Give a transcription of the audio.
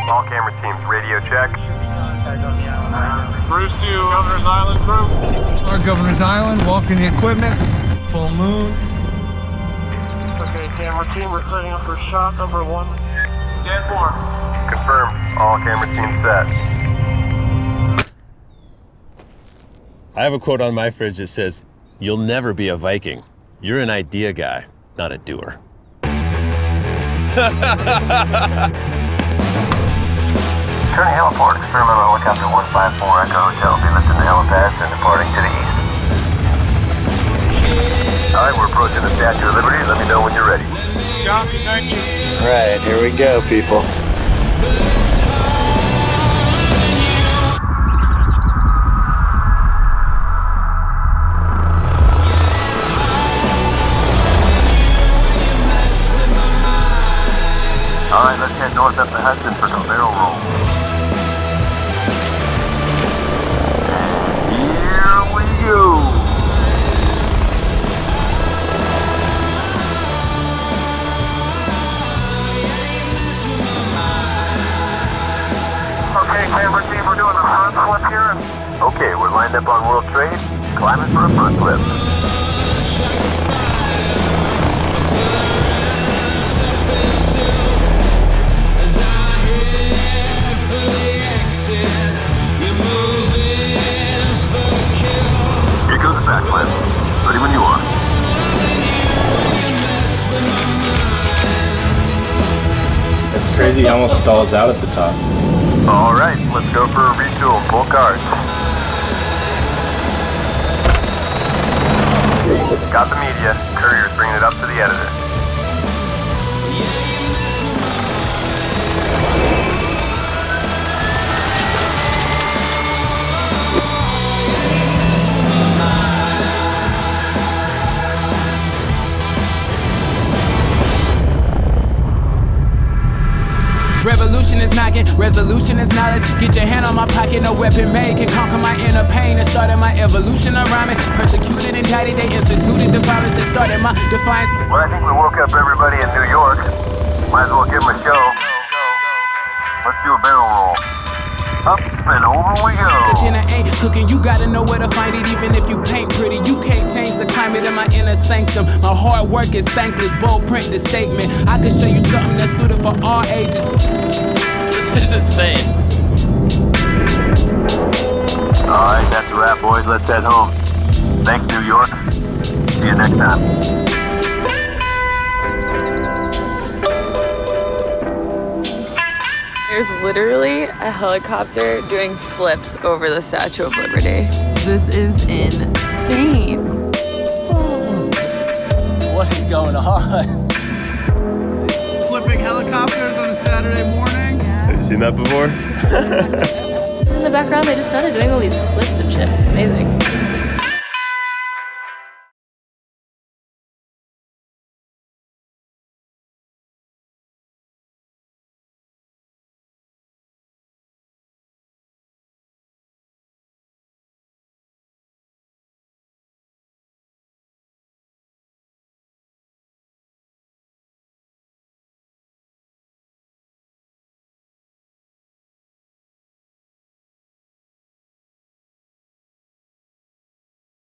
All camera teams, radio check. Bruce to Governor's Island crew. Our Governor's Island, walking the equipment. Full moon. Okay, camera team, we're setting up for shot number 1. Stand for. Confirmed. All camera teams set. I have a quote on my fridge that says, "You'll never be a Viking. You're an idea guy, not a doer." Turning heliport, experimental helicopter 154 Echo Hotel, be lifting the helipads and departing to the east. All right, we're approaching the Statue of Liberty. Let me know when you're ready. Copy, thank you. All right, here we go, people. All right, let's head north up the Hudson for some barrel roll. Here we go. Okay, camera team, we're doing a front flip here. Okay, we're lined up on World Trade, climbing for a front flip. Here goes the back flip. Ready when you are. It's crazy, he almost stalls out at the top. All right, let's go for a retool. Full cards. Got the media. Courier's bringing it up to the editor. Revolution is knocking, resolution is knowledge. Get your hand on my pocket, no weapon made can conquer my inner pain and started my evolution of rhyming. Persecuted, indicted, they instituted the violence that started my defiance. Well, I think we woke up everybody in New York. Might as well give them a show. Let's do a barrel roll. Up and over we go. The dinner ain't cooking, you gotta know where to find it. Even if you paint pretty, you can't change the climate in my inner sanctum. My hard work is thankless, bold print the statement. I could show you something that's suited for all ages. This is insane. Alright, that's a wrap, boys. Let's head home. Thanks, New York. See you next time. There's literally a helicopter doing flips over the Statue of Liberty. This is insane. What is going on? Flipping helicopters on a Saturday morning. Have you seen that before? In the background, they just started doing all these flips and shit. It's amazing.